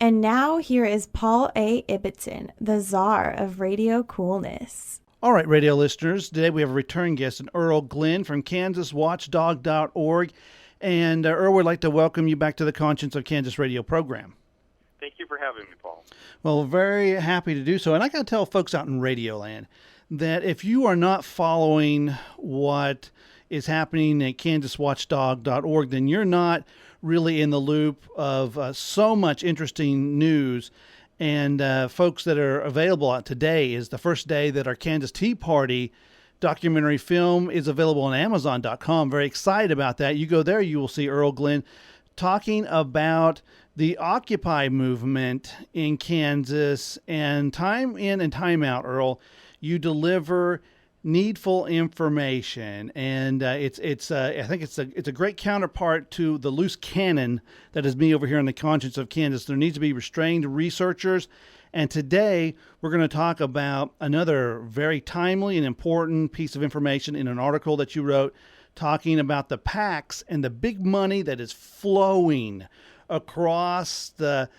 And now here is Paul A. Ibbetson, the czar of radio coolness. All right, radio listeners, today we have a return guest, Earl Glynn from KansasWatchdog.org. And Earl, would like to welcome you back to the Conscience of Kansas radio program. Thank you for having me, Paul. Well, very happy to do so. And I got to tell folks out in Radio Land that if you are not following what is happening at KansasWatchdog.org, then you're not really in the loop of so much interesting news. And folks that are available out today is the first day that our Kansas Tea Party documentary film is available on Amazon.com. Very excited about that. You go there, you will see Earl Glynn talking about the Occupy movement in Kansas. And time in and time out, Earl, you deliver needful information, and I think it's a great counterpart to the loose cannon that is me over here in the Conscience of Kansas. There needs to be restrained researchers, and today we're going to talk about another very timely and important piece of information in an article that you wrote talking about the PACs and the big money that is flowing across the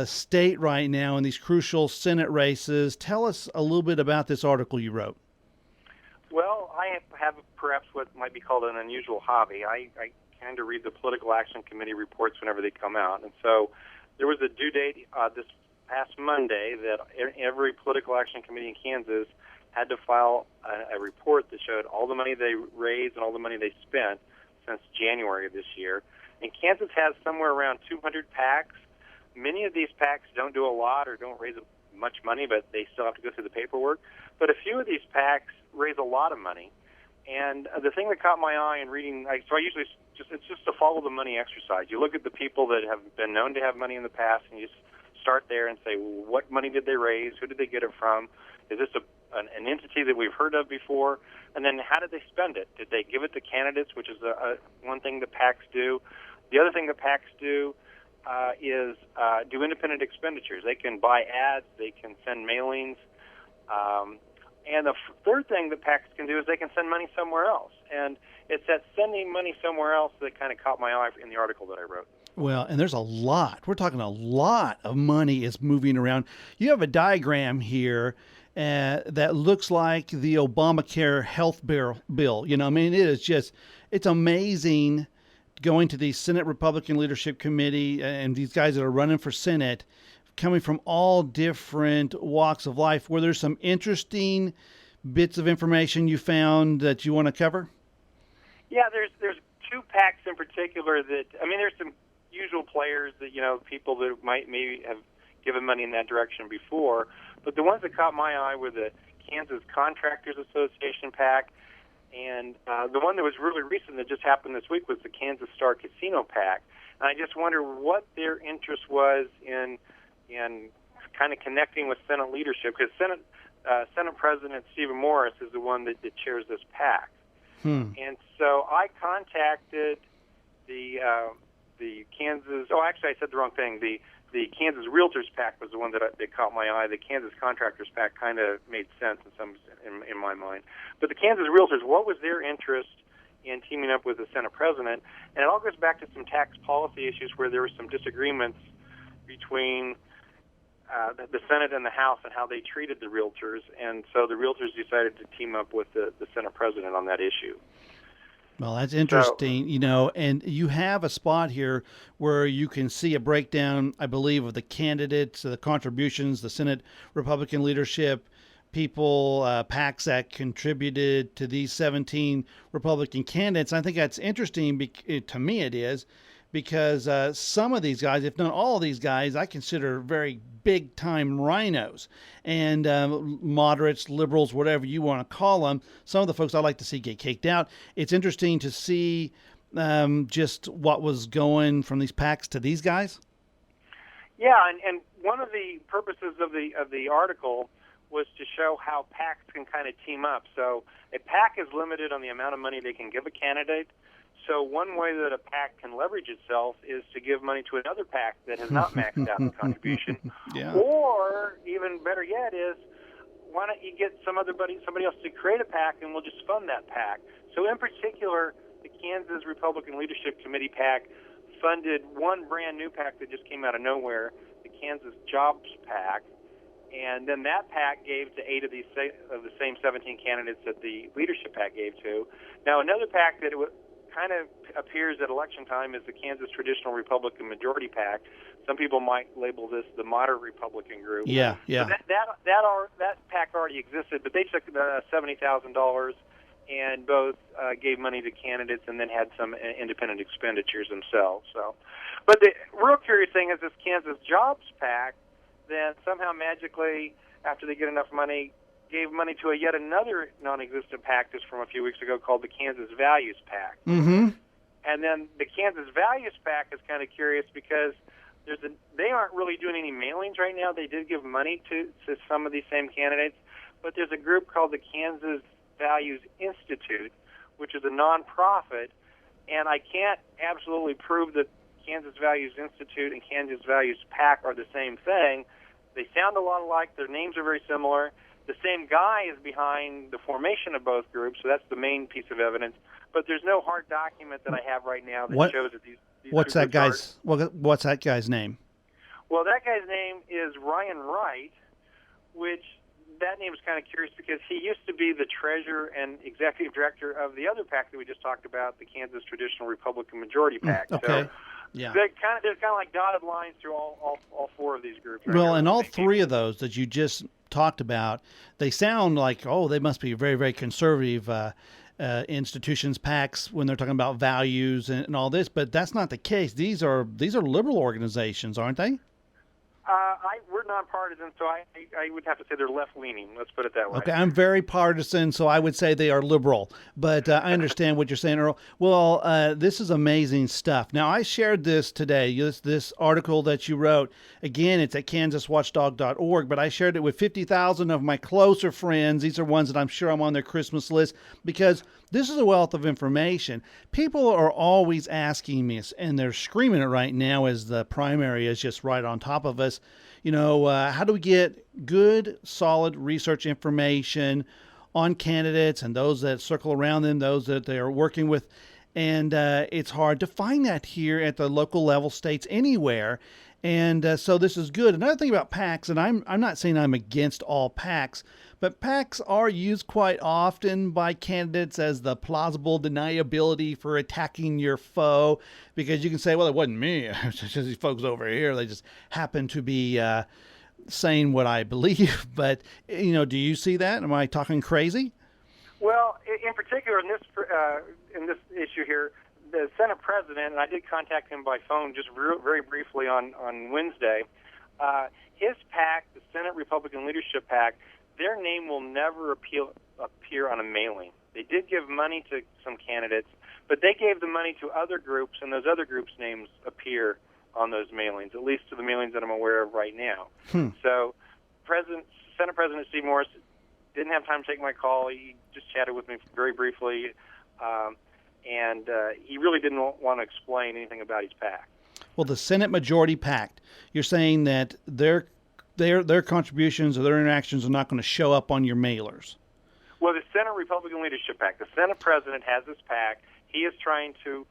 state right now in these crucial Senate races. Tell us a little bit about this article you wrote. Well, I have perhaps what might be called an unusual hobby. I kind of read the Political Action Committee reports whenever they come out. And so there was a due date this past Monday that every Political Action Committee in Kansas had to file a report that showed all the money they raised and all the money they spent since January of this year. And Kansas has somewhere around 200 PACs. Many of these PACs don't do a lot or don't raise much money, but they still have to go through the paperwork. But a few of these PACs raise a lot of money. And the thing that caught my eye in reading, so I usually it's just a follow the money exercise. You look at the people that have been known to have money in the past, and you just start there and say, well, what money did they raise? Who did they get it from? Is this an entity that we've heard of before? And then how did they spend it? Did they give it to candidates, which is one thing that PACs do? The other thing that PACs do is do independent expenditures. They can buy ads. They can send mailings. And the third thing that PACs can do is they can send money somewhere else. And it's that sending money somewhere else that kind of caught my eye in the article that I wrote. Well, and there's a lot. We're talking a lot of money is moving around. You have a diagram here that looks like the Obamacare health bill. You know, I mean, it's amazing going to the Senate Republican Leadership Committee and these guys that are running for Senate, coming from all different walks of life. Were there some interesting bits of information you found that you want to cover? Yeah, there's two PACs in particular that, I mean, there's some usual players that, you know, people that might maybe have given money in that direction before. But the ones that caught my eye were the Kansas Contractors Association PAC, and the one that was really recent that just happened this week was the Kansas Star Casino PAC. And I just wonder what their interest was in kind of connecting with Senate leadership, because Senate President Stephen Morris is the one that chairs this PAC. And so I contacted the Kansas. Oh, actually, I said the wrong thing. The Kansas Realtors PAC was the one that caught my eye. The Kansas Contractors PAC kind of made sense in my mind. But the Kansas Realtors, what was their interest in teaming up with the Senate President? And it all goes back to some tax policy issues where there were some disagreements between the Senate and the House and how they treated the realtors, and so the realtors decided to team up with the Senate President on that issue. Well, that's interesting, you know, and you have a spot here where you can see a breakdown, I believe, of the candidates, the contributions, the Senate Republican leadership, people, PACs that contributed to these 17 Republican candidates. I think that's interesting, to me it is, because some of these guys, if not all of these guys, I consider very big-time rhinos and moderates, liberals, whatever you want to call them. Some of the folks I like to see get kicked out. It's interesting to see just what was going from these PACs to these guys. Yeah, and one of the purposes of the article was to show how PACs can kind of team up. So a PAC is limited on the amount of money they can give a candidate. So one way that a PAC can leverage itself is to give money to another PAC that has not maxed out the contribution. Yeah. Or even better yet is, why don't you get somebody else to create a PAC and we'll just fund that PAC. So in particular, the Kansas Republican Leadership Committee PAC funded one brand new PAC that just came out of nowhere, the Kansas Jobs PAC, and then that PAC gave to 8 of the same 17 candidates that the Leadership PAC gave to. Now, another PAC that kind of appears at election time is the Kansas Traditional Republican Majority PAC. Some people might label this the moderate Republican group. Yeah. So that PAC already existed, but they took $70,000 and both gave money to candidates and then had some independent expenditures themselves. So, but the real curious thing is this Kansas Jobs PAC then somehow magically, after they get enough money, gave money to yet another non-existent PAC just from a few weeks ago called the Kansas Values PAC. Mm-hmm. And then the Kansas Values PAC is kind of curious because they aren't really doing any mailings right now. They did give money to some of these same candidates, but there's a group called the Kansas Values Institute, which is a nonprofit, and I can't absolutely prove that Kansas Values Institute and Kansas Values PAC are the same thing. They sound a lot alike. Their names are very similar. The same guy is behind the formation of both groups, so that's the main piece of evidence. But there's no hard document that I have right now that shows that these what's that guy's name? Well, that guy's name is Ryan Wright, which that name is kind of curious because he used to be the treasurer and executive director of the other PAC that we just talked about, the Kansas Traditional Republican Majority PAC. Okay. So, yeah. There's kind of like dotted lines through all 4 of these groups. Right? Well, and all 3 of those that you just talked about, they sound like, they must be very, very conservative institutions, PACs, when they're talking about values and all this. But that's not the case. These are liberal organizations, aren't they? We're nonpartisan, so I would have to say they're left-leaning. Let's put it that way. Okay, I'm very partisan, so I would say they are liberal. But I understand what you're saying, Earl. Well, this is amazing stuff. Now, I shared this today, this article that you wrote. Again, it's at kansaswatchdog.org, but I shared it with 50,000 of my closer friends. These are ones that I'm sure I'm on their Christmas list because this is a wealth of information. People are always asking me, and they're screaming it right now as the primary is just right on top of us. How do we get good, solid research information on candidates and those that circle around them, those that they are working with? And it's hard to find that here at the local level, states, anywhere. And so this is good. Another thing about PACs, and I'm not saying I'm against all PACs, but PACs are used quite often by candidates as the plausible deniability for attacking your foe, because you can say, well, it wasn't me. It's just these folks over here. They just happen to be saying what I believe. But, do you see that? Am I talking crazy? Well, in particular, in this issue here, the Senate president, and I did contact him by phone just very briefly on Wednesday, his PAC, the Senate Republican Leadership PAC, their name will never appear on a mailing. They did give money to some candidates, but they gave the money to other groups, and those other groups' names appear on those mailings, at least to the mailings that I'm aware of right now. So Senate President Steve Morris didn't have time to take my call. He just chatted with me very briefly, and he really didn't want to explain anything about his PAC. Well, the Senate Majority PAC, you're saying that their contributions or their interactions are not going to show up on your mailers. Well, the Senate Republican Leadership PAC, the Senate president has this PAC. He is trying to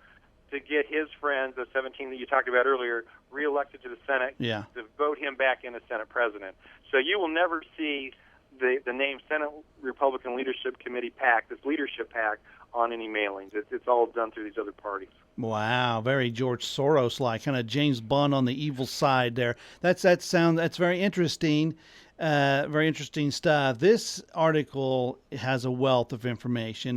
get his friends, the 17 that you talked about earlier, reelected to the Senate to vote him back in as Senate president. So you will never see the name Senate Republican Leadership Committee PAC, this leadership PAC, on any mailings. It's all done through these other parties. Wow, very George Soros-like, kind of James Bond on the evil side there. That's very interesting. Very interesting stuff. This article has a wealth of information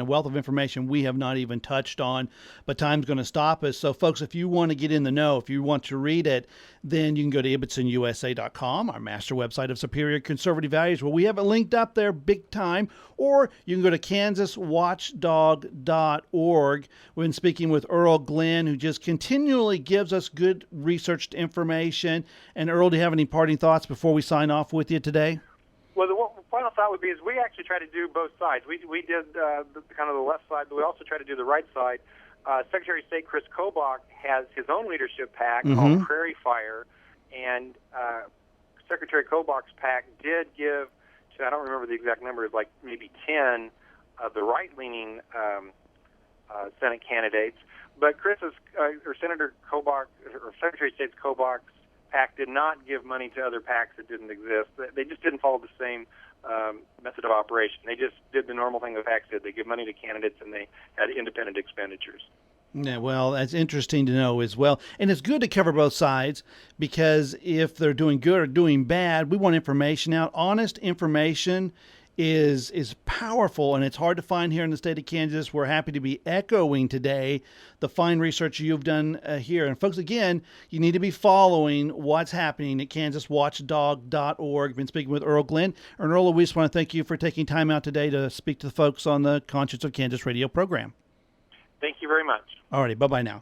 we have not even touched on, but time's going to stop us. So, folks, if you want to get in the know, if you want to read it, then you can go to IbbetsonUSA.com, our master website of superior conservative values. Well, we have it linked up there big time, or you can go to KansasWatchdog.org. We've been speaking with Earl Glynn, who just continually gives us good researched information. And Earl, do you have any parting thoughts before we sign off with you today? Well, the final thought would be is we actually try to do both sides. We did the kind of the left side, but we also try to do the right side. Secretary of State Chris Kobach has his own leadership PAC called Prairie Fire, and Secretary Kobach's PAC did give to, I don't remember the exact number, like maybe 10 of the right-leaning Senate candidates. But Senator Kobach, or Secretary of State's Kobach's PAC did not give money to other PACs that didn't exist. They just didn't follow the same method of operation. They just did the normal thing the PACs did. They give money to candidates, and they had independent expenditures. Yeah, well, that's interesting to know as well. And it's good to cover both sides, because if they're doing good or doing bad, we want information out. Honest information is powerful, and it's hard to find here in the state of Kansas. We're happy to be echoing today the fine research you've done here. And folks, again, you need to be following what's happening at kansaswatchdog.org. Been speaking with Earl Glynn. And Earl, we just want to thank you for taking time out today to speak to the folks on the Conscience of Kansas radio program. Thank you very much. All righty, bye-bye now.